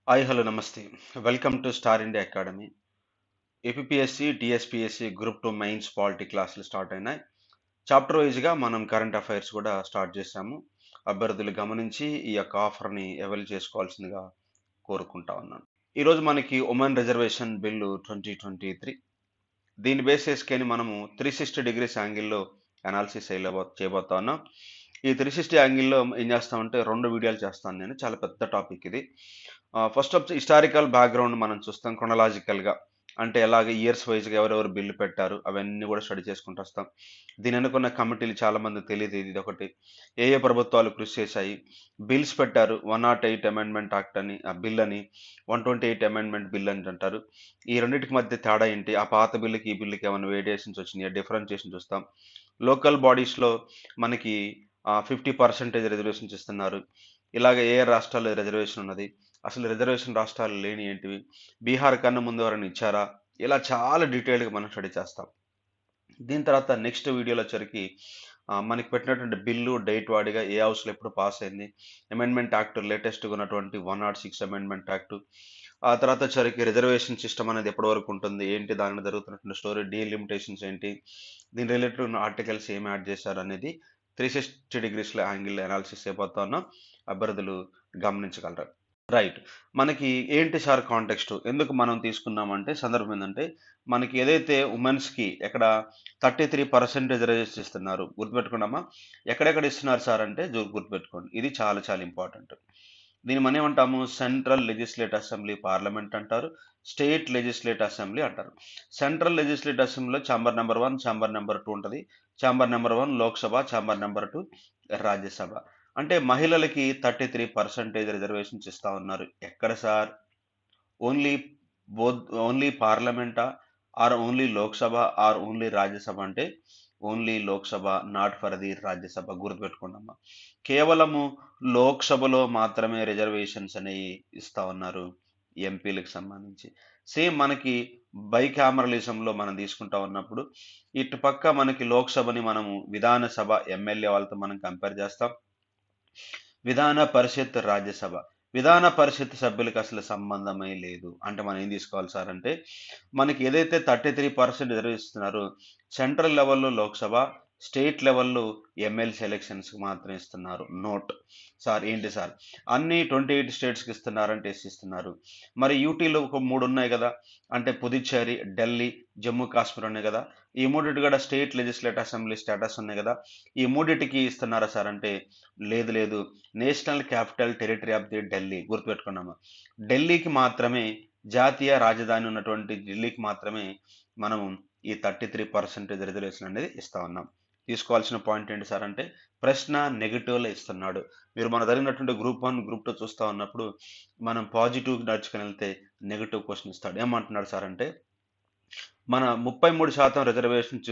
Hi hello నమస్తే. Welcome to star India academy. APSC, TSPSC group 2 mains polity క్లాసులు start అయినాయి. Chapter వైజ్గా మనం కరెంట్ అఫైర్స్ కూడా స్టార్ట్ చేశాము. అభ్యర్థులు గమనించి ఈ యొక్క ఆఫర్ని అవైల్ చేసుకోవాల్సిందిగా కోరుకుంటా ఉన్నాను. ఈరోజు మనకి ఉమెన్ రిజర్వేషన్ బిల్లు 2023 దీన్ని బేస్ చేసుకొని మనము 360 డిగ్రీస్ యాంగిల్లో అనాలిసిస్ చేయబోతా ఉన్నాం. ఈ 360 యాంగిల్లో ఏం చేస్తామంటే రెండు వీడియోలు చేస్తాను నేను. చాలా పెద్ద టాపిక్ ఇది. ఫస్ట్ ఆఫ్ హిస్టారికల్ బ్యాక్గ్రౌండ్ మనం చూస్తాం క్రొనలాజికల్గా. అంటే ఎలాగ ఇయర్స్ వైజ్గా ఎవరెవరు బిల్లు పెట్టారు అవన్నీ కూడా స్టడీ చేసుకుంటూ వస్తాం. దీని అనుకున్న కమిటీలు చాలా మంది తెలియదు ఇది ఒకటి. ఏ ఏ ప్రభుత్వాలు కృషి చేశాయి, బిల్స్ పెట్టారు. 108 అమెండ్మెంట్ యాక్ట్ అని ఆ బిల్ అని, 128 అమెండ్మెంట్ బిల్ అని అంటారు. ఈ రెండింటికి మధ్య తేడా ఏంటి, ఆ పాత బిల్లుకి ఈ బిల్లుకి ఏమైనా వేరియేషన్స్ వచ్చినాయి, డిఫరెన్షియేషన్ చూస్తాం. లోకల్ బాడీస్లో మనకి 50% రిజర్వేషన్స్ ఇస్తున్నారు. ఇలాగ ఏ ఏ రాష్ట్రాల్లో రిజర్వేషన్ ఉన్నది, అసలు రిజర్వేషన్ రాష్ట్రాలు లేని ఏంటివి, బీహార్ కన్నా ముందు ఎవరైనా ఇచ్చారా, ఇలా చాలా డీటెయిల్గా మనం స్టడీ చేస్తాం. దీని తర్వాత నెక్స్ట్ వీడియోలో వచ్చరికి మనకి పెట్టినటువంటి బిల్లు డేట్ వాడిగా ఏ హౌస్లో ఎప్పుడు పాస్ అయింది, అమెండ్మెంట్ యాక్ట్ లేటెస్ట్గా ఉన్నటువంటి 106 అమెండ్మెంట్ యాక్ట్, ఆ తర్వాత వచ్చరికి రిజర్వేషన్ సిస్టమ్ అనేది ఎప్పటి వరకు ఉంటుంది, ఏంటి దానిలో జరుగుతున్నటువంటి స్టోరీ, డీలిమిటేషన్స్ ఏంటి, దీని రిలేటెడ్ ఉన్న ఆర్టికల్స్ ఏమి యాడ్ చేశారు అనేది 360 డిగ్రీస్లో యాంగిల్ అనాలిసిస్ అయిపోతా ఉన్నాం. అభ్యర్థులు గమనించగలరు. రైట్. మనకి ఏంటి సార్ కాంటెక్స్ట్ ఎందుకు మనం తీసుకున్నామంటే సందర్భం ఏంటంటే మనకి ఏదైతే ఉమెన్స్కి ఎక్కడ 33% రిజర్వేషన్ ఇస్తున్నారు గుర్తుపెట్టుకున్నామా. ఎక్కడెక్కడ ఇస్తున్నారు సార్ అంటే గుర్తుపెట్టుకోండి, ఇది చాలా చాలా ఇంపార్టెంట్. దీన్ని మనం ఏమంటాము, సెంట్రల్ లెజిస్లేటివ్ అసెంబ్లీ పార్లమెంట్ అంటారు, స్టేట్ లెజిస్లేటివ్ అసెంబ్లీ అంటారు. సెంట్రల్ లెజిస్లేటివ్ అసెంబ్లీలో ఛాంబర్ నెంబర్ 1, ఛాంబర్ నెంబర్ 2 ఉంటుంది. Chamber number 1 Lok Sabha, chamber number 2 Rajya Sabha. అంటే మహిళలకి 33% రిజర్వేషన్స్ ఇస్తా ఉన్నారు. ఎక్కడ సార్, ఓన్లీ ఓన్లీ పార్లమెంటా, or only Lok Sabha, or only Rajya Sabha అంటే only Lok Sabha, not for the Rajya Sabha. గుర్తుపెట్టుకోండమ్మా. కేవలము లోక్సభలో మాత్రమే రిజర్వేషన్స్ అనేవి ఇస్తా ఉన్నారు ఎంపీలకు సంబంధించి. సేమ్ మనకి బైకామరలిజంలో మనం తీసుకుంటా ఉన్నప్పుడు ఇటు పక్క మనకి లోక్సభని మనము విధానసభ ఎమ్మెల్యే వాళ్ళతో మనం కంపేర్ చేస్తాం, విధాన పరిషత్ రాజ్యసభ. విధాన పరిషత్ సభ్యులకు అసలు సంబంధమే లేదు. అంటే మనం ఏం తీసుకోవాలి సార్ అంటే మనకి ఏదైతే 33% రిజర్వేస్తున్నారో సెంట్రల్ లెవెల్లో లోక్సభ, స్టేట్ లెవెల్లో ఎమ్మెల్సీ ఎలక్షన్స్కి మాత్రం ఇస్తున్నారు. నోట్. సార్ ఏంటి సార్ అన్ని 28 స్టేట్స్కి ఇస్తున్నారంటే ఇస్తున్నారు. మరి యూటీలో ఒక 3 ఉన్నాయి కదా, అంటే పుదుచ్చేరి, ఢిల్లీ, జమ్మూ కాశ్మీర్ ఉన్నాయి కదా, ఈ మూడింటి కూడా స్టేట్ లెజిస్లేటివ్ అసెంబ్లీ స్టేటస్ ఉన్నాయి కదా, ఈ మూడింటికి ఇస్తున్నారా సార్ అంటే లేదు లేదు. National capital territory of the Delhi. గుర్తుపెట్టుకున్నాము. ఢిల్లీకి మాత్రమే, జాతీయ రాజధాని ఉన్నటువంటి ఢిల్లీకి మాత్రమే మనం ఈ 33% రిజర్వేషన్ అనేది ఇస్తా ఉన్నాం. తీసుకోవాల్సిన పాయింట్ ఏంటి సార్ అంటే ప్రశ్న నెగిటివ్లో ఇస్తున్నాడు. మీరు మన జరిగినటువంటి గ్రూప్ 1, గ్రూప్ 2 చూస్తూ ఉన్నప్పుడు మనం పాజిటివ్ నడుచుకుని వెళ్తే నెగిటివ్ క్వశ్చన్ ఇస్తాడు. ఏమంటున్నాడు సార్ అంటే మన 33% రిజర్వేషన్స్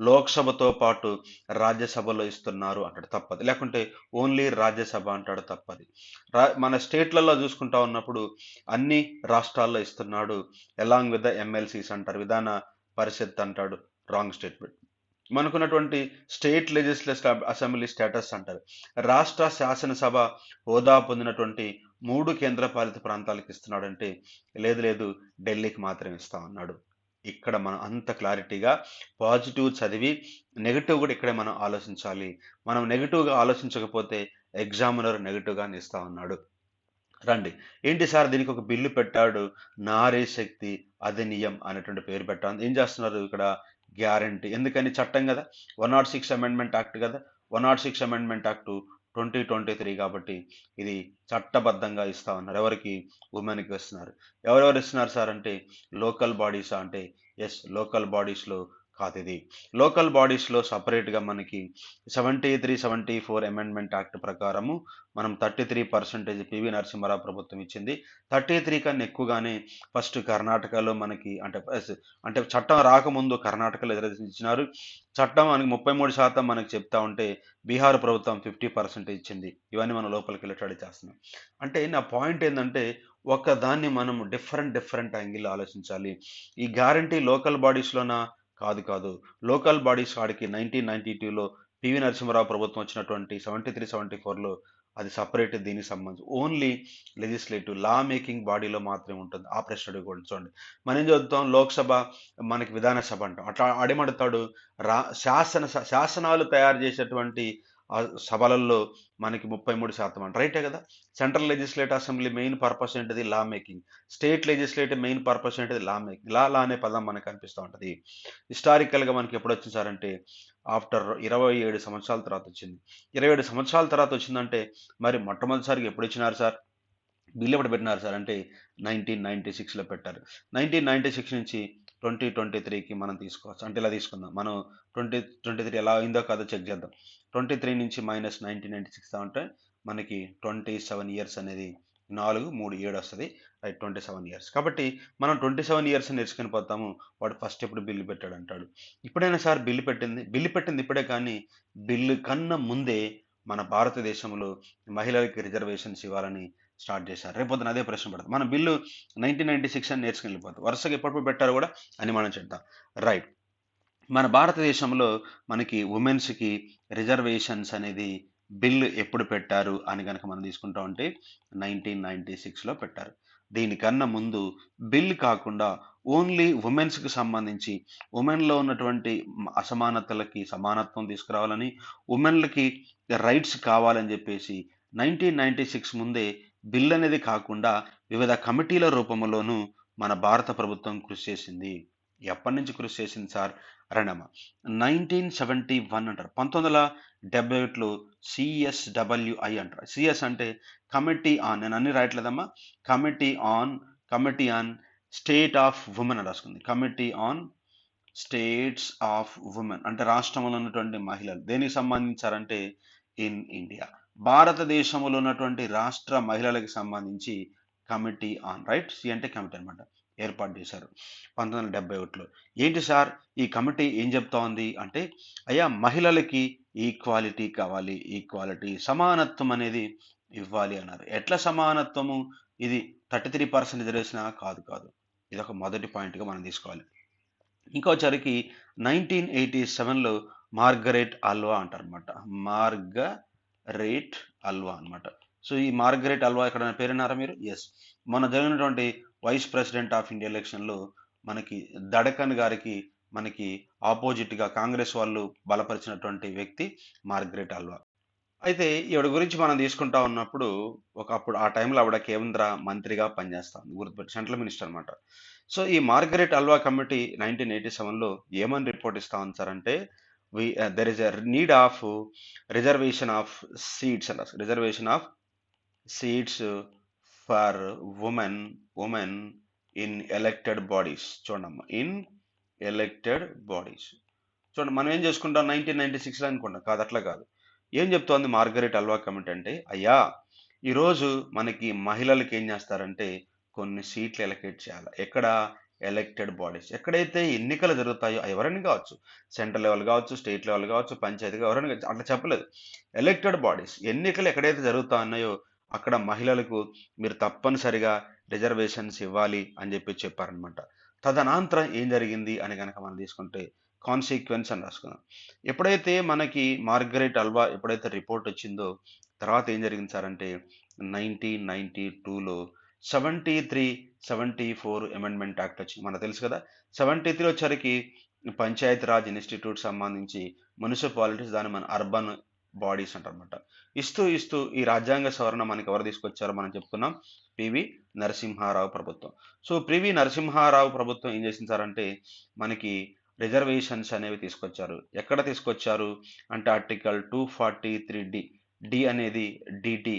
లోక్సభతో పాటు రాజ్యసభలో ఇస్తున్నారు అంటాడు, తప్పది. లేకుంటే ఓన్లీ రాజ్యసభ అంటాడు, తప్పది. మన స్టేట్లలో చూసుకుంటా ఉన్నప్పుడు అన్ని రాష్ట్రాల్లో ఇస్తున్నాడు, అలాంగ్ విత్ ద ఎమ్మెల్సీస్ అంటారు, విధాన పరిషత్ అంటాడు, రాంగ్ స్టేట్మెంట్. మనకున్నటువంటి స్టేట్ లెజిస్లేటివ్ అసెంబ్లీ స్టేటస్ అంటారు, రాష్ట్ర శాసనసభ హోదా పొందినటువంటి 3 కేంద్రపాలిత ప్రాంతాలకు ఇస్తున్నాడంటే లేదు లేదు, ఢిల్లీకి మాత్రం ఇస్తా ఉన్నాడు. ఇక్కడ మనం అంత క్లారిటీగా పాజిటివ్ చదివి నెగిటివ్ కూడా ఇక్కడే మనం ఆలోచించాలి. మనం నెగిటివ్గా ఆలోచించకపోతే ఎగ్జామినర్ నెగిటివ్గానే ఇస్తా ఉన్నాడు. రండి, ఏంటి సార్ దీనికి ఒక బిల్లు పెట్టాడు, నారీ శక్తి అధినియం అనేటువంటి పేరు పెట్టాను. ఏం చేస్తున్నారు ఇక్కడ, గ్యారంటీ. ఎందుకని చట్టం కదా, 106 అమెండ్మెంట్ యాక్ట్ కదా, 106 అమెండ్మెంట్ యాక్ట్ 2023 కాబట్టి ఇది చట్టబద్ధంగా ఇస్తా ఉన్నారు. ఎవరికి, ఉమెన్కి ఇస్తున్నారు. ఎవరెవరు ఇస్తున్నారు సార్ అంటే లోకల్ బాడీస్ అంటే ఎస్, లోకల్ బాడీస్లో కాదు ఇది. లోకల్ బాడీస్లో సపరేట్గా మనకి 73-74 అమెండ్మెంట్ యాక్ట్ ప్రకారము మనం 33% పివి నరసింహారావు ప్రభుత్వం ఇచ్చింది. 33 కన్నా ఎక్కువగానే ఫస్ట్ కర్ణాటకలో మనకి అంటే చట్టం రాకముందు కర్ణాటకలో రిజర్వేషన్ ఇచ్చినారు. చట్టం మనకి 33% మనకి చెప్తా ఉంటే బీహార్ ప్రభుత్వం 50% ఇచ్చింది. ఇవన్నీ మనం లోపలికి వెళ్ళి స్టడీ చేస్తున్నాం. అంటే నా పాయింట్ ఏంటంటే ఒక దాన్ని మనం డిఫరెంట్ యాంగిల్ ఆలోచించాలి. ఈ గ్యారంటీ లోకల్ బాడీస్లోనా, కాదు కాదు. లోకల్ బాడీస్ వాడికి 1992లో పివి నరసింహారావు ప్రభుత్వం వచ్చినటువంటి 73-74లో అది సపరేట్ దీనికి సంబంధించి ఓన్లీ లెజిస్లేటివ్ లా మేకింగ్ బాడీలో మాత్రమే ఉంటుంది. ఆ ప్రశ్న అడుగుకోండి చూడండి. మనం ఏం చదువుతాం, లోక్సభ మనకి విధానసభ అంటాం. అట్లా అడేమడతాడు, శాసనాలు తయారు చేసేటువంటి ఆ సభలలో మనకి 33% అంట, రైటే కదా. Central legislative assembly main purpose ఏంటిది, law making. State legislative main purpose ఏంటిది, లా మేకింగ్. లా అనే పదం మనకు కనిపిస్తూ ఉంటుంది. హిస్టారికల్గా మనకి ఎప్పుడు వచ్చింది సార్ అంటే ఆఫ్టర్ 27 సంవత్సరాల తర్వాత వచ్చింది. 27 సంవత్సరాల తర్వాత వచ్చిందంటే మరి మొట్టమొదటిసారిగా ఎప్పుడు ఇచ్చినారు సార్, బిల్లు ఎప్పుడు పెట్టినారు సార్ అంటే 1996లో పెట్టారు. 1996 నుంచి 2023కి మనం తీసుకోవచ్చు. అంటే ఇలా తీసుకుందాం, మనం 2023 ఎలా అయిందో కాదో చెక్ చేద్దాం. 23 నుంచి మైనస్ 1996 అంటే మనకి 27 ఇయర్స్ అనేది 4, 3, 7 వస్తుంది, రైట్. 27 ఇయర్స్. కాబట్టి మనం 27 ఇయర్స్ నేర్చుకుని పోతాము. వాడు ఫస్ట్ ఎప్పుడు బిల్లు పెట్టాడు అంటాడు. ఇప్పుడైనా సార్ బిల్లు పెట్టింది ఇప్పుడే, కానీ బిల్లు కన్నా ముందే మన భారతదేశంలో మహిళలకి రిజర్వేషన్స్ ఇవ్వాలని స్టార్ట్ చేశారు. రేపొద్దున అదే ప్రశ్న పడుతుంది. మన బిల్లు 1996 అని నేర్చుకుని వెళ్ళిపోతాం. వరుసగా ఎప్పుడు పెట్టారు కూడా అని మనం చెప్తాం, రైట్. మన భారతదేశంలో మనకి ఉమెన్స్కి రిజర్వేషన్స్ అనేది బిల్లు ఎప్పుడు పెట్టారు అని కనుక మనం తీసుకుంటా ఉంటే 1996లో పెట్టారు. దీనికన్నా ముందు బిల్ కాకుండా ఓన్లీ ఉమెన్స్కి సంబంధించి ఉమెన్లో ఉన్నటువంటి అసమానతలకి సమానత్వం తీసుకురావాలని, ఉమెన్లకి రైట్స్ కావాలని చెప్పేసి 1996 ముందే బిల్ అనేది కాకుండా వివిధ కమిటీల రూపంలోనూ మన భారత ప్రభుత్వం కృషి చేసింది. ఎప్పటి నుంచి కృషి చేసింది సార్ రణమ 1971 అంటారు. 1971లో సిఎస్డబ్ల్యూఐ అంటారు. సిఎస్ అంటే కమిటీ ఆన్, నేను అన్ని రాయట్లేదమ్మా, committee on state of women అని రాసుకుంది. Committee on states of women అంటే రాష్ట్రంలో ఉన్నటువంటి మహిళలు. దేనికి సంబంధించారంటే ఇన్ ఇండియా, భారతదేశంలో ఉన్నటువంటి రాష్ట్ర మహిళలకు సంబంధించి కమిటీ ఆన్, రైట్. సి అంటే కమిటీ అనమాట, ఏర్పాటు చేశారు 1971లో. ఏంటి సార్ ఈ కమిటీ ఏం చెప్తా ఉంది అంటే, అయ్యా మహిళలకి ఈక్వాలిటీ కావాలి, ఈక్వాలిటీ సమానత్వం అనేది ఇవ్వాలి అన్నారు. ఎట్లా సమానత్వము, ఇది 33% రిజర్వేషన్ కాదు. ఇది ఒక మొదటి పాయింట్గా మనం తీసుకోవాలి. ఇంకొచ్చరికి 1987లో మార్గరెట్ అల్వా అంటారు అనమాట. మార్గరెట్ అల్వా అనమాట. సో ఈ మార్గరెట్ అల్వా ఎక్కడైనా పేరున్నారా మీరు? ఎస్. మన జరిగినటువంటి వైస్ ప్రెసిడెంట్ ఆఫ్ ఇండియా ఎలక్షన్లో మనకి దడకన్ గారికి మనకి ఆపోజిట్గా కాంగ్రెస్ వాళ్ళు బలపరిచినటువంటి వ్యక్తి మార్గరెట్ అల్వా. అయితే ఈవిడ గురించి మనం తీసుకుంటా ఉన్నప్పుడు ఒకప్పుడు ఆ టైంలో ఆవిడ కేంద్ర మంత్రిగా పనిచేస్తాం, గుర్తుపెట్టి సెంట్రల్ మినిస్టర్ అనమాట. సో ఈ మార్గరెట్ అల్వా కమిటీ 1987లో ఏమని రిపోర్ట్ ఇస్తా ఉంది సార్ అంటే, there is a need of reservation of seats అంట, reservation of seats for women in elected bodies. చూడమ్మా, ఇన్ ఎలక్టెడ్ బాడీస్. చూడండి, మనం ఏం చేసుకుంటాం 1996లో అనుకుంటాం, కాదు అట్లా కాదు. ఏం చెప్తోంది మార్గరెట్ అల్వా కమిటీ అంటే, అయ్యా ఈరోజు మనకి మహిళలకు ఏం చేస్తారంటే కొన్ని సీట్లు ఎలకేట్ చేయాలి. ఎక్కడ? Elected bodies. ఎక్కడైతే ఎన్నికలు జరుగుతాయో ఎవరైనా కావచ్చు, సెంట్రల్ లెవెల్ కావచ్చు, స్టేట్ లెవెల్ కావచ్చు, పంచాయతీగా ఎవరైనా కావచ్చు, అట్లా చెప్పలేదు. ఎలక్టెడ్ బాడీస్ ఎన్నికలు ఎక్కడైతే జరుగుతా ఉన్నాయో అక్కడ మహిళలకు మీరు తప్పనిసరిగా రిజర్వేషన్స్ ఇవ్వాలి అని చెప్పారనమాట. తదనంతరం ఏం జరిగింది అని కనుక మనం తీసుకుంటే కాన్సిక్వెన్స్ అని రాసుకుందాం. ఎప్పుడైతే మనకి మార్గరెట్ అల్వా ఎప్పుడైతే రిపోర్ట్ వచ్చిందో తర్వాత ఏం జరిగింది సార్ అంటే 1992లో 74 అమెండ్మెంట్ యాక్ట్ వచ్చింది. మనకు తెలుసు కదా. 73 వచ్చరికి పంచాయతీ రాజ్ ఇన్స్టిట్యూట్ సంబంధించి మున్సిపాలిటీస్, దాన్ని మన అర్బన్ బాడీస్ అంటారనమాట. ఇస్తూ ఈ రాజ్యాంగ సవరణ మనకి ఎవరు తీసుకొచ్చారో మనం చెప్పుకున్నాం, పివి నరసింహారావు ప్రభుత్వం. సో పివి నరసింహారావు ప్రభుత్వం ఏం చేసింది సార్ అంటే మనకి రిజర్వేషన్స్ అనేవి తీసుకొచ్చారు. ఎక్కడ తీసుకొచ్చారు అంటే ఆర్టికల్ 243D. డి అనేది డిటి,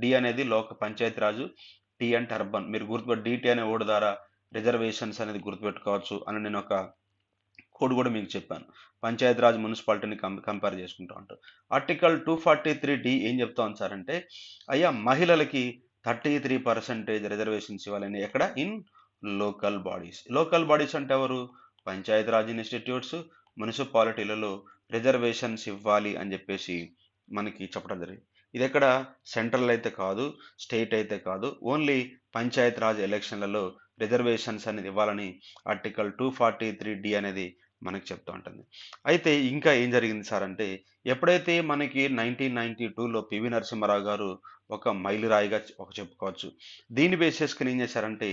డి అనేది లోక పంచాయతీరాజు, టీ అంటే అర్బన్. మీరు గుర్తుపెట్టి డిటి అనే ఓడి ద్వారా రిజర్వేషన్స్ అనేది గుర్తుపెట్టుకోవచ్చు అని నేను ఒక కోడ్ కూడా మీకు చెప్పాను. పంచాయతీరాజ్ మున్సిపాలిటీని కంపేర్ చేసుకుంటూ ఉంటాం. ఆర్టికల్ 243D ఏం చెప్తాను సార్ అంటే, అయ్యా మహిళలకి 33% రిజర్వేషన్స్ ఇవ్వాలని. ఎక్కడ? In local bodies. Local bodies అంటే ఎవరు? పంచాయతీరాజ్ ఇన్స్టిట్యూట్స్, మున్సిపాలిటీలలో రిజర్వేషన్స్ ఇవ్వాలి అని చెప్పేసి మనకి చెప్పడం జరిగింది. ఇది ఎక్కడ? సెంట్రల్ అయితే కాదు, స్టేట్ అయితే కాదు, ఓన్లీ పంచాయతీరాజ్ ఎలక్షన్లలో రిజర్వేషన్స్ అనేది ఇవ్వాలని ఆర్టికల్ 243D అనేది మనకి చెప్తూ ఉంటుంది. అయితే ఇంకా ఏం జరిగింది సార్ అంటే, ఎప్పుడైతే మనకి 1992లో పివి నరసింహారావు గారు ఒక మైలురాయిగా చెప్పుకోవచ్చు. దీన్ని బేస్ చేసుకొని ఏం చేశారంటే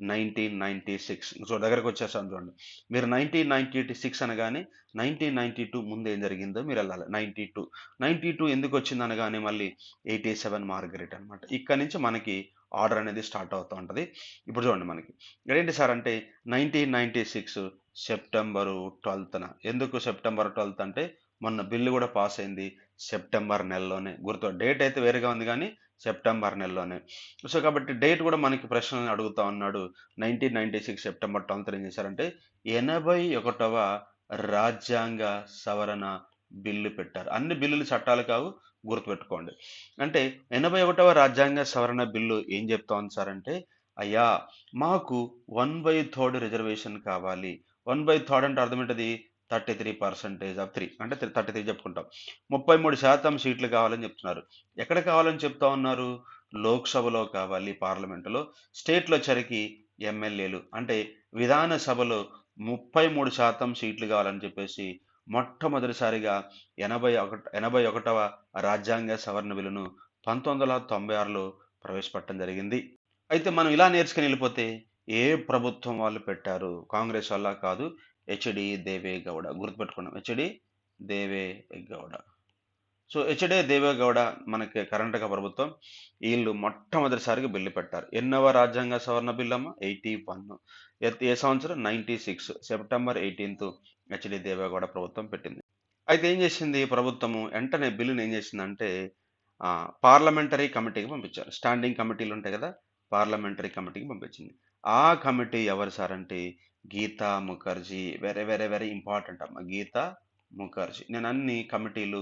1996 దగ్గరకు వచ్చేసాం చూడండి. మీరు 1996 అనగానే 1992 ముందు ఏం జరిగిందో మీరు వెళ్ళాలి. 92 ఎందుకు వచ్చింది అనగానే మళ్ళీ 87 మార్గరెట్ అనమాట. ఇక్కడ నుంచి మనకి ఆర్డర్ అనేది స్టార్ట్ అవుతూ ఉంటది. ఇప్పుడు చూడండి మనకి ఏంటి సార్ అంటే 1996 సెప్టెంబరు 12న. ఎందుకు సెప్టెంబర్ 12 అంటే మొన్న బిల్లు కూడా పాస్ అయింది సెప్టెంబర్ నెలలోనే. డేట్ అయితే వేరేగా ఉంది కానీ సెప్టెంబర్ నెలలోనే. సో కాబట్టి డేట్ కూడా మనకి ప్రశ్నలు అడుగుతా ఉన్నాడు. 1996 సెప్టెంబర్ 12 ఏం చేశారంటే 81వ రాజ్యాంగ సవరణ బిల్లు పెట్టారు. అన్ని బిల్లులు చట్టాలు కావు, గుర్తుపెట్టుకోండి. అంటే 81వ రాజ్యాంగ సవరణ బిల్లు ఏం చెప్తా ఉంది సార్ అంటే, అయ్యా మాకు 1/3 రిజర్వేషన్ కావాలి. 1/3 అంటే అర్థం ఏంటది? 33% ఆఫ్ 3 అంటే 33 చెప్పుకుంటాం. 33% సీట్లు కావాలని చెప్తున్నారు. ఎక్కడ కావాలని చెప్తా ఉన్నారు? లోక్సభలో కావాలి, పార్లమెంటులో. స్టేట్లో వచ్చరికి ఎమ్మెల్యేలు అంటే విధాన సభలో 33% సీట్లు కావాలని చెప్పేసి మొట్టమొదటిసారిగా 81వ రాజ్యాంగ సవరణ బిల్లును 1996లో ప్రవేశపెట్టడం జరిగింది. అయితే మనం ఇలా నేర్చుకుని వెళ్ళిపోతే ఏ ప్రభుత్వం వాళ్ళు పెట్టారు? కాంగ్రెస్ వల్ల కాదు. హెచ్డి దేవేగౌడ గుర్తుపెట్టుకున్నాం. హెచ్డి దేవేగౌడ. సో హెచ్డి దేవేగౌడ మనకి కర్ణాటక ప్రభుత్వం వీళ్ళు మొట్టమొదటిసారిగా బిల్లు పెట్టారు. ఎన్నవ రాజ్యాంగ సవరణ బిల్లు అమ్మ? 81. ఏ సంవత్సరం? 96 సెప్టెంబర్ 18 హెచ్డి దేవేగౌడ ప్రభుత్వం పెట్టింది. అయితే ఏం చేసింది ప్రభుత్వము? వెంటనే బిల్లుని ఏం చేసిందంటే పార్లమెంటరీ కమిటీకి పంపించారు. స్టాండింగ్ కమిటీలు ఉంటాయి కదా, పార్లమెంటరీ కమిటీకి పంపించింది. ఆ కమిటీ ఎవరు సార్ అంటే Geeta Mukherjee. Very very very important అమ్మ, గీతా ముఖర్జీ. నేను అన్ని కమిటీలు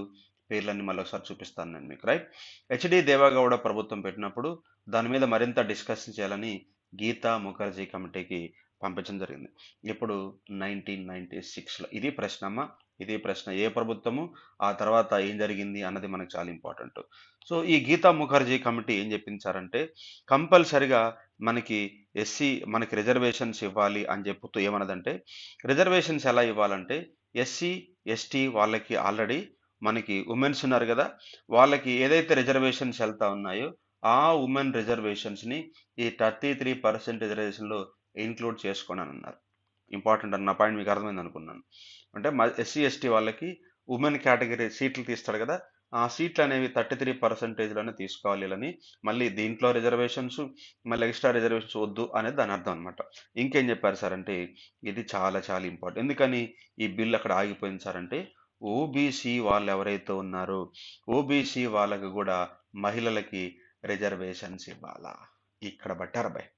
పేర్లన్నీ మళ్ళీ ఒకసారి చూపిస్తాను నేను మీకు, రైట్. హెచ్డి దేవేగౌడ ప్రభుత్వం పెట్టినప్పుడు దాని మీద మరింత డిస్కషన్ చేయాలని గీతా ముఖర్జీ కమిటీకి పంపించడం జరిగింది. ఇప్పుడు 1996లో. ఇది ప్రశ్న అమ్మ, ఇది ప్రశ్న. ఏ ప్రభుత్వము, ఆ తర్వాత ఏం జరిగింది అన్నది మనకు చాలా ఇంపార్టెంట్. సో ఈ గీతా ముఖర్జీ కమిటీ ఏం చెప్పించారంటే కంపల్సరిగా మనకి రిజర్వేషన్స్ ఇవ్వాలి అని చెప్తూ ఏమన్నదంటే, రిజర్వేషన్స్ ఎలా ఇవ్వాలంటే ఎస్సీ ఎస్టీ వాళ్ళకి ఆల్రెడీ మనకి ఉమెన్స్ ఉన్నారు కదా, వాళ్ళకి ఏదైతే రిజర్వేషన్స్ వెళ్తా ఉన్నాయో ఆ ఉమెన్ రిజర్వేషన్స్ని ఈ 33% రిజర్వేషన్లో ఇంక్లూడ్ చేసుకోండి అని అన్నారు. ఇంపార్టెంట్ అన్న పాయింట్ మీకు అర్థమైంది అనుకున్నాను. అంటే ఎస్సీ ఎస్టీ వాళ్ళకి ఉమెన్ కేటగిరీ సీట్లు తీస్తాడు కదా, ఆ సీట్లు అనేవి 33%లోనే తీసుకోవాలి అని. మళ్ళీ దీంట్లో రిజర్వేషన్స్, మళ్ళీ ఎక్స్ట్రా రిజర్వేషన్స్ వద్దు అనేది దాని అర్థం అనమాట. ఇంకేం చెప్పారు సార్ అంటే ఇది చాలా చాలా ఇంపార్టెంట్. ఎందుకని ఈ బిల్ అక్కడ ఆగిపోయింది సార్ అంటే ఓబీసీ వాళ్ళు ఎవరైతే ఉన్నారో ఓబీసీ వాళ్ళకు కూడా మహిళలకి రిజర్వేషన్స్ ఇవ్వాలా. ఇక్కడ బట్టారు బాయ్.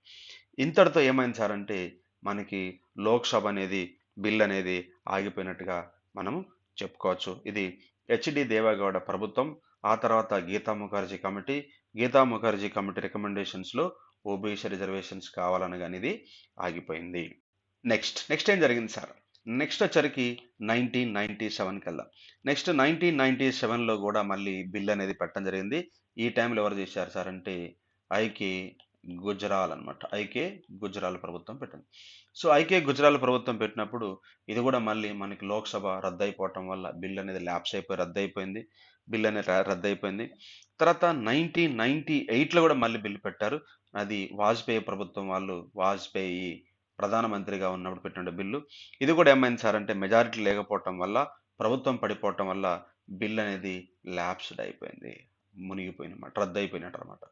ఇంతటితో ఏమైంది సార్ అంటే మనకి లోక్సభ అనేది బిల్ అనేది ఆగిపోయినట్టుగా మనము చెప్పుకోవచ్చు. ఇది హెచ్డి దేవేగౌడ ప్రభుత్వం. ఆ తర్వాత గీతా ముఖర్జీ కమిటీ రికమెండేషన్స్లో ఓబీసీ రిజర్వేషన్స్ కావాలనగానే ఇది ఆగిపోయింది. నెక్స్ట్ ఏం జరిగింది సార్? నెక్స్ట్ వచ్చరికి 1997కి వెళ్దాం. నెక్స్ట్ 1997లో కూడా మళ్ళీ బిల్ అనేది పెట్టడం జరిగింది. ఈ టైంలో ఎవరు చేశారు సార్ అంటే ఐకే గుజరాల్ అనమాట. ఐకే గుజరాల్ ప్రభుత్వం పెట్టింది. సో ఐకే గుజరాల్ ప్రభుత్వం పెట్టినప్పుడు ఇది కూడా మళ్ళీ మనకి లోక్సభ రద్దయిపోవటం వల్ల బిల్ అనేది ల్యాప్స్ అయిపోయి రద్దయిపోయింది. బిల్ అనేది రద్దయిపోయింది. తర్వాత 1998లో కూడా మళ్ళీ బిల్లు పెట్టారు. అది వాజ్పేయి ప్రభుత్వం వాళ్ళు, వాజ్పేయి ప్రధానమంత్రిగా ఉన్నప్పుడు పెట్టిన బిల్లు. ఇది కూడా ఏమైంది సార్ అంటే మెజారిటీ లేకపోవటం వల్ల, ప్రభుత్వం పడిపోవటం వల్ల బిల్ అనేది ల్యాప్స్డ్ అయిపోయింది, మునిగిపోయినమాట, రద్దయిపోయినట్టు అనమాట.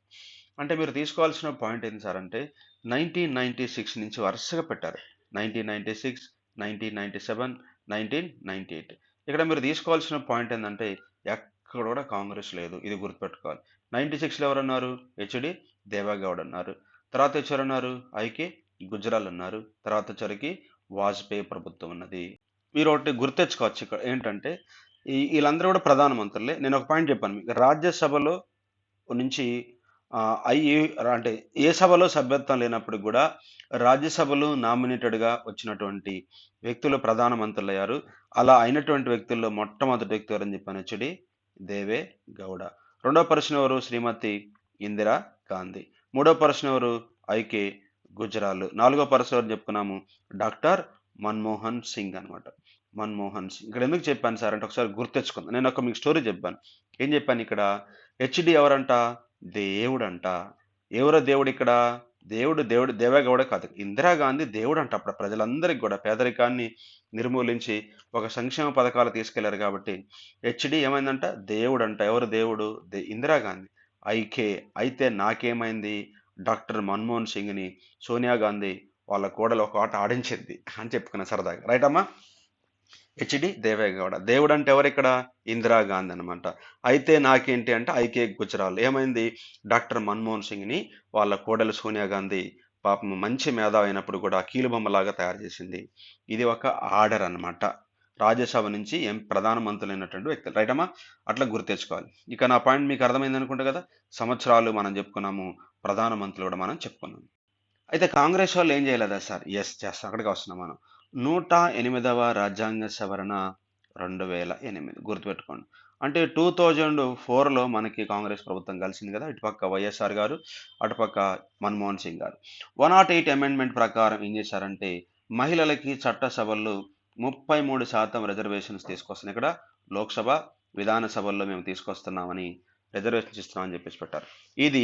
అంటే మీరు తీసుకోవాల్సిన పాయింట్ ఏంటి సార్ అంటే 1996 నుంచి వరుసగా పెట్టారు. 1996, 1997, 1998. ఇక్కడ మీరు తీసుకోవాల్సిన పాయింట్ ఏంటంటే ఎక్కడ కూడా కాంగ్రెస్ లేదు, ఇది గుర్తుపెట్టుకోవాలి. 96లో ఎవరున్నారు? హెచ్డి దేవేగౌడ ఉన్నారు. తర్వాత వచ్చారన్నారు ఐకే గుజరాల్ ఉన్నారు. తర్వాత వచ్చరికి వాజ్పేయి ప్రభుత్వం ఉన్నది. మీరు ఒకటి గుర్తెచ్చుకోవచ్చు ఇక్కడ ఏంటంటే వీళ్ళందరూ కూడా ప్రధానమంత్రులే. నేను ఒక పాయింట్ చెప్పాను మీకు, రాజ్యసభలో నుంచి అయ్యి అంటే ఏ సభలో సభ్యత్వం లేనప్పుడు కూడా రాజ్యసభలో నామినేటెడ్గా వచ్చినటువంటి వ్యక్తులు ప్రధానమంత్రులు అయ్యారు. అలా అయినటువంటి వ్యక్తుల్లో మొట్టమొదటి వ్యక్తి ఎవరని చెప్పాను? హెచ్డి దేవే గౌడ. రెండో పర్సన్ ఎవరు? శ్రీమతి ఇందిరా గాంధీ. మూడో పర్సన్ ఎవరు? ఐకే గుజరాల్. నాలుగో పర్సన్ ఎవరు చెప్పుకున్నాము? డాక్టర్ మన్మోహన్ సింగ్ అనమాట. మన్మోహన్ సింగ్. ఇక్కడ ఎందుకు చెప్పాను సార్ అంటే ఒకసారి గుర్తెచ్చుకుందాం. నేను మీకు స్టోరీ చెప్పాను. ఏం చెప్పాను ఇక్కడ? హెచ్డి ఎవరంట? దేవుడంట. ఎవరో దేవుడు ఇక్కడ? దేవుడు దేవేగౌడ కాదు. ఇందిరాగాంధీ దేవుడు అంట. అప్పుడు ప్రజలందరికీ కూడా పేదరికాన్ని నిర్మూలించి ఒక సంక్షేమ పథకాలు తీసుకెళ్లారు కాబట్టి హెచ్డి ఏమైందంట? దేవుడు అంట. ఎవరు దేవుడు? ఇందిరాగాంధీ. ఐకే అయితే నాకేమైంది? డాక్టర్ మన్మోహన్ సింగ్ని సోనియా గాంధీ వాళ్ళ కోడలు ఒక ఆట ఆడించింది అని చెప్పుకున్నా సరదాగా. రైట్ అమ్మా? హెచ్డి దేవేగౌడ. దేవుడు అంటే ఎవరు ఇక్కడ? ఇందిరాగాంధీ అనమాట. అయితే నాకేంటి అంటే ఐకే గుజరాల్ ఏమైంది? డాక్టర్ మన్మోహన్ సింగ్ని వాళ్ళ కోడలు సోనియా గాంధీ పాపం మంచి మేధావి అయినప్పుడు కూడా కీలుబొమ్మలాగా తయారు చేసింది. ఇది ఒక ఆర్డర్ అన్నమాట. రాజ్యసభ నుంచి ప్రధానమంత్రులైనటువంటి వ్యక్తులు. రైట్ అమ్మా? అట్లా గుర్తు తెచ్చుకోవాలి. ఇక నా పాయింట్ మీకు అర్థమైంది అనుకుంటా కదా. సంవత్సరాలు మనం చెప్పుకున్నాము, ప్రధానమంత్రులు కూడా మనం చెప్పుకున్నాము. అయితే కాంగ్రెస్ వాళ్ళు ఏం చేయలేదా సార్? ఎస్ చేస్తాం. అక్కడికి వస్తున్నాం మనం. 108వ రాజ్యాంగ సవరణ 2008 గుర్తుపెట్టుకోండి. అంటే 2004లో మనకి కాంగ్రెస్ ప్రభుత్వం కలిసింది కదా. ఇటుపక్క వైఎస్ఆర్ గారు, అటుపక్క మన్మోహన్ సింగ్ గారు. 108 అమెండ్మెంట్ ప్రకారం ఏం చేశారంటే మహిళలకి చట్టసభల్లో 33% రిజర్వేషన్స్ తీసుకొస్తున్నాం. ఇక్కడ లోక్సభ, విధానసభల్లో మేము తీసుకొస్తున్నామని రిజర్వేషన్స్ ఇస్తున్నామని చెప్పేసి పెట్టారు. ఇది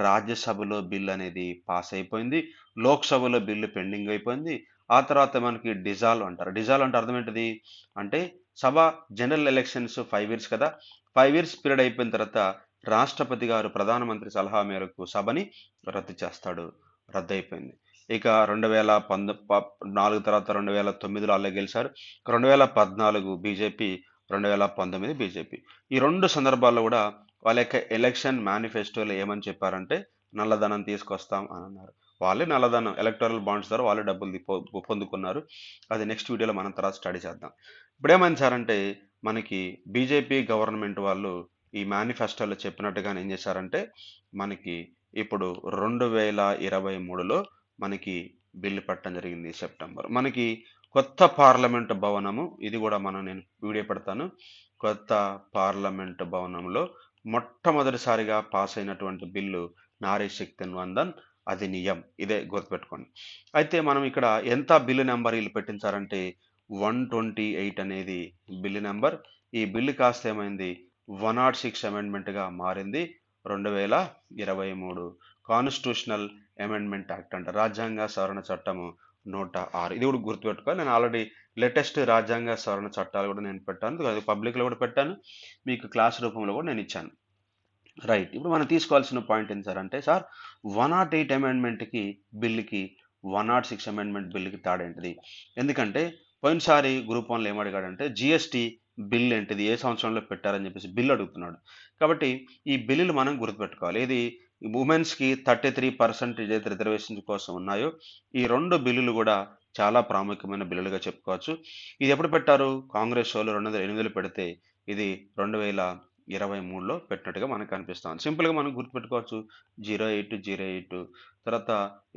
రాజ్యసభలో బిల్ అనేది పాస్ అయిపోయింది. లోక్సభలో బిల్లు పెండింగ్ అయిపోయింది. ఆ తర్వాత మనకి డిజాల్వ్ అంటారు. డిజాల్వ్ అంటే అర్థం ఏంటిది? అంటే సభ జనరల్ ఎలక్షన్స్ 5 ఇయర్స్ కదా. 5 ఇయర్స్ పీరియడ్ అయిపోయిన తర్వాత రాష్ట్రపతి గారు ప్రధానమంత్రి సలహా మేరకు సభని రద్దు చేస్తాడు. రద్దు అయిపోయింది. ఇక 2014 తర్వాత 2009లో అలా గెలిచారు. 2014 బీజేపీ, 2019 బీజేపీ. ఈ రెండు సందర్భాల్లో కూడా వాళ్ళ యొక్క ఎలక్షన్ మేనిఫెస్టోలో ఏమని చెప్పారంటే నల్లధనం తీసుకొస్తాం అని అన్నారు. వాళ్ళే నల్లధనం ఎలక్టోరల్ బాండ్స్ ద్వారా వాళ్ళే డబ్బులు పొందుకున్నారు. అది నెక్స్ట్ వీడియోలో మనం తర్వాత స్టడీ చేద్దాం. ఇప్పుడు ఏమని సార్ అంటే మనకి బీజేపీ గవర్నమెంట్ వాళ్ళు ఈ మేనిఫెస్టోలో చెప్పినట్టుగానే ఏం చేశారంటే మనకి ఇప్పుడు 2023లో మనకి బిల్లు పెట్టడం జరిగింది సెప్టెంబర్. మనకి కొత్త పార్లమెంట్ భవనము, ఇది కూడా నేను వీడియో పెడతాను. కొత్త పార్లమెంట్ భవనంలో మొట్టమొదటిసారిగా పాస్ అయినటువంటి బిల్లు నారీ శక్తి వందన్ అధినియం. ఇదే గుర్తుపెట్టుకోండి. అయితే మనం ఇక్కడ ఎంత బిల్లు నెంబర్ వీళ్ళు పెట్టించారంటే 128 అనేది బిల్లు నెంబర్. ఈ బిల్లు కాస్త ఏమైంది? 106 అమెండ్మెంట్గా మారింది. 2023 కాన్స్టిట్యూషనల్ అమెండ్మెంట్ యాక్ట్ అంట. రాజ్యాంగ సవరణ చట్టము 106. ఇది కూడా గుర్తుపెట్టుకోవాలి. నేను ఆల్రెడీ లేటెస్ట్ రాజ్యాంగ సవరణ చట్టాలు కూడా నేను పెట్టాను. అది పబ్లిక్లో కూడా పెట్టాను, మీకు క్లాస్ రూపంలో కూడా నేను ఇచ్చాను. రైట్. ఇప్పుడు మనం తీసుకోవాల్సిన పాయింట్ ఏంటి సార్ అంటే సార్ 108 అమెండ్మెంట్కి బిల్లుకి 106 అమెండ్మెంట్ బిల్లుకి తేడా ఏంటిది? ఎందుకంటే పోయినసారి గ్రూప్ 1లో ఏమడిగాడంటే జిఎస్టీ బిల్ ఏంటిది, ఏ సంవత్సరంలో పెట్టారని చెప్పేసి బిల్లు అడుగుతున్నాడు. కాబట్టి ఈ బిల్లులు మనం గుర్తుపెట్టుకోవాలి. ఇది ఉమెన్స్కి 33% ఏదైతే రిజర్వేషన్ కోసం ఉన్నాయో ఈ రెండు బిల్లులు కూడా చాలా ప్రాముఖ్యమైన బిల్లులుగా చెప్పుకోవచ్చు. ఇది ఎప్పుడు పెట్టారు? కాంగ్రెస్ వాళ్ళు 2008లో పెడితే ఇది 2023లో పెట్టినట్టుగా మనకు కనిపిస్తుంది. సింపుల్గా మనం గుర్తుపెట్టుకోవచ్చు. 0808 తర్వాత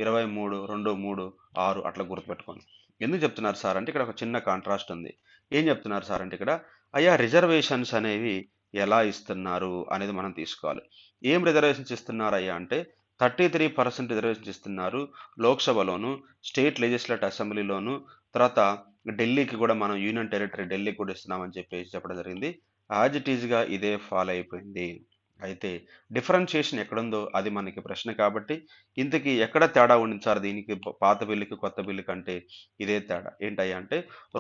23 అట్లా గుర్తుపెట్టుకోండి. ఎందుకు చెప్తున్నారు సార్ అంటే ఇక్కడ ఒక చిన్న కాంట్రాస్ట్ ఉంది. ఏం చెప్తున్నారు సార్ అంటే ఇక్కడ అయ్యా రిజర్వేషన్స్ అనేవి ఎలా ఇస్తున్నారు అనేది మనం తీసుకోవాలి. ఏం రిజర్వేషన్స్ ఇస్తున్నారు అయ్యా అంటే 33% రిజర్వేషన్స్ ఇస్తున్నారు లోక్సభలోను, స్టేట్ లెజిస్లేటివ్ అసెంబ్లీలోను, తర్వాత ఢిల్లీకి కూడా మనం యూనియన్ టెరిటరీ ఢిల్లీకి కూడా ఇస్తున్నామని చెప్పేసి చెప్పడం జరిగింది. యాజ్ ఇట్ ఈజ్గా ఇదే ఫాలో అయిపోయింది. అయితే డిఫరెన్షియేషన్ ఎక్కడుందో అది మనకి ప్రశ్న కాబట్టి ఇంతకీ ఎక్కడ తేడా ఉంది సార్ దీనికి పాత బిల్లుకి కొత్త బిల్లుకి అంటే ఇదే తేడా. ఏంటయ్యా అంటే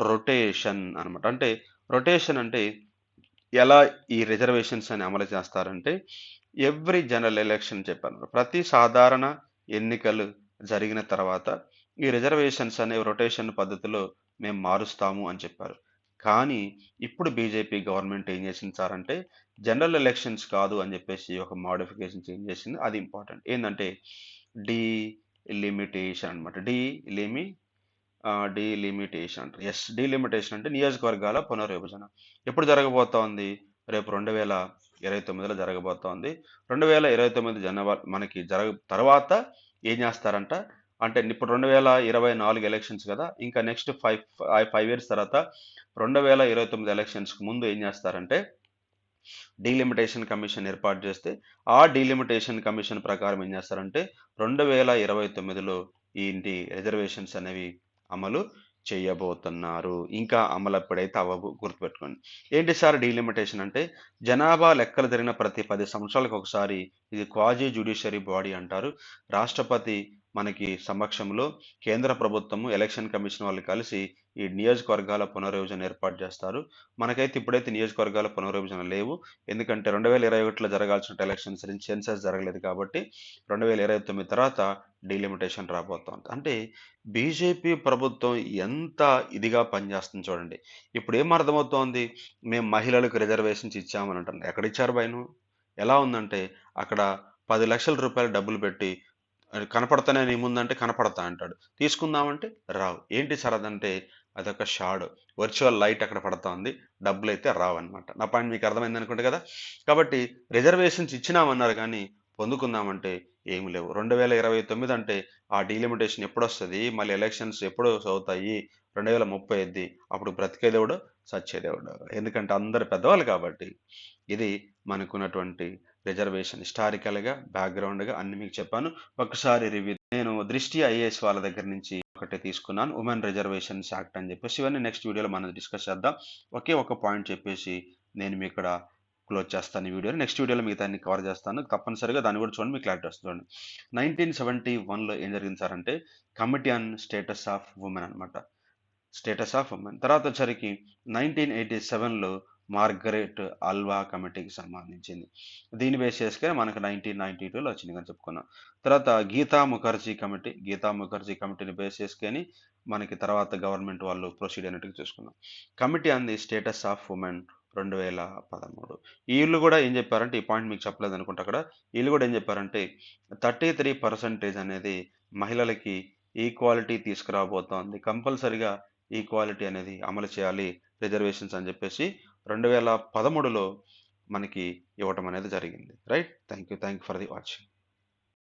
రొటేషన్ అనమాట. అంటే రొటేషన్ అంటే ఎలా ఈ రిజర్వేషన్స్ అని అమలు చేస్తారంటే ఎవ్రీ జనరల్ ఎలక్షన్ చెప్పాను, ప్రతి సాధారణ ఎన్నికలు జరిగిన తర్వాత ఈ రిజర్వేషన్స్ అనే రొటేషన్ పద్ధతిలో మేము మారుస్తాము అని చెప్పారు. కానీ ఇప్పుడు బీజేపీ గవర్నమెంట్ ఏం చేసింది సార్ అంటే జనరల్ ఎలక్షన్స్ కాదు అని చెప్పేసి ఒక మోడిఫికేషన్ చేంజ్ చేసింది. అది ఇంపార్టెంట్. ఏంటంటే డీలిమిటేషన్ అనమాట. డీలిమిటేషన్ అంటారు. ఎస్, డీలిమిటేషన్ అంటే నియోజకవర్గాల పునర్విభజన. ఎప్పుడు జరగబోతోంది? రేపు 2029లో జరగబోతోంది. 2029 జనవరి మనకి తర్వాత ఏం చేస్తారంట అంటే ఇప్పుడు 2024 ఎలక్షన్స్ కదా, ఇంకా నెక్స్ట్ 5 ఇయర్స్ తర్వాత 2029 ఎలక్షన్స్కి ముందు ఏం చేస్తారంటే డీలిమిటేషన్ కమిషన్ ఏర్పాటు చేస్తే ఆ డీలిమిటేషన్ కమిషన్ ప్రకారం ఏం చేస్తారంటే 2029లో ఈ రిజర్వేషన్స్ అనేవి అమలు చేయబోతున్నారు. ఇంకా అమలు ఎప్పుడైతే అవ్వవు గుర్తుపెట్టుకోండి. ఏంటి సార్ డీలిమిటేషన్ అంటే జనాభా లెక్కలు జరిగిన ప్రతి 10 సంవత్సరాలకు ఒకసారి ఇది క్వాజీ జ్యుడిషియరీ బాడీ అంటారు. రాష్ట్రపతి మనకి సమక్షంలో కేంద్ర ప్రభుత్వము ఎలక్షన్ కమిషన్ వాళ్ళు కలిసి ఈ నియోజకవర్గాల పునర్విభజన ఏర్పాటు చేస్తారు. మనకైతే ఇప్పుడైతే నియోజకవర్గాల పునర్విభజన లేవు. ఎందుకంటే 2021లో జరగాల్సిన ఎలక్షన్స్ సెన్సస్ జరగలేదు కాబట్టి 2029 తర్వాత డీలిమిటేషన్ రాబోతోంది. అంటే బీజేపీ ప్రభుత్వం ఎంత ఇదిగా పనిచేస్తుంది చూడండి. ఇప్పుడు ఏం అర్థమవుతోంది? మేము మహిళలకు రిజర్వేషన్స్ ఇచ్చామని అంటున్నారు. ఎక్కడిచ్చారు భయను? ఎలా ఉందంటే అక్కడ 10 లక్షల రూపాయలు డబ్బులు పెట్టి కనపడతానే నీ ముందంటే కనపడతా అంటాడు. తీసుకుందామంటే రావు. ఏంటి సార్ అదంటే అదొక షాడో. వర్చువల్ లైట్ అక్కడ పడతా ఉంది. డబ్బులైతే రావన్నమాట. నా పాయింట్ మీకు అర్థమైంది అనుకుంటే కదా! కాబట్టి రిజర్వేషన్స్ ఇచ్చినామన్నారు కానీ పొందుకుందామంటే ఏమి లేవు. 2029 అంటే ఆ డీలిమిటేషన్ ఎప్పుడొస్తది? మళ్ళీ ఎలక్షన్స్ ఎప్పుడు అవుతాయి? 2030 అప్పుడు బ్రతికేదేవుడు, సచ్చేదేవుడు. ఎందుకంటే అందరు పెద్దవాళ్ళు కాబట్టి. ఇది మనకున్నటువంటి రిజర్వేషన్ హిస్టారికల్‌గా, బ్యాక్‌గ్రౌండ్‌గా అన్ని మీకు చెప్పాను. ఒకసారి రివ్యూ నేను దృష్టి ఐఏఎస్ వాళ్ళ దగ్గర నుంచి ఒకటి తీసుకున్నాను. ఉమెన్ రిజర్వేషన్స్ యాక్ట్ అని చెప్పేసి ఇవన్నీ నెక్స్ట్ వీడియోలో మనం డిస్కస్ చేద్దాం. ఒకే ఒక పాయింట్ చెప్పేసి నేను మీ ఇక్కడ క్లోజ్ చేస్తాను ఈ వీడియోని. నెక్స్ట్ వీడియోలో మిగతాన్ని కవర్ చేస్తాను. తప్పనిసరిగా దాన్ని కూడా చూడండి మీకు క్లారిటీ వస్తుంది చూడండి. 1971లో ఏం జరిగింది సార్ అంటే committee on status of women అన్నమాట. Status of women. తర్వాత వచ్చరికి 1987లో మార్గరెట్ అల్వా కమిటీకి సంబంధించింది. దీన్ని బేస్ చేసుకొని మనకు 1992లో వచ్చింది అని చెప్పుకున్నాం. తర్వాత గీతా ముఖర్జీ కమిటీని బేస్ చేసుకొని మనకి తర్వాత గవర్నమెంట్ వాళ్ళు ప్రొసీడ్ అయినట్టుగా చూసుకున్నాం. Committee on the status of women 2013. వీళ్ళు కూడా ఏం చెప్పారంటే ఈ పాయింట్ మీకు చెప్పలేదు అనుకుంటా అక్కడ. వీళ్ళు కూడా ఏం చెప్పారంటే 33% అనేది మహిళలకి ఈక్వాలిటీ తీసుకురాబోతోంది. కంపల్సరిగా ఈక్వాలిటీ అనేది అమలు చేయాలి రిజర్వేషన్స్ అని చెప్పేసి 2013లో మనకి ఇవ్వటం అనేది జరిగింది. Right. Thank you for the watching.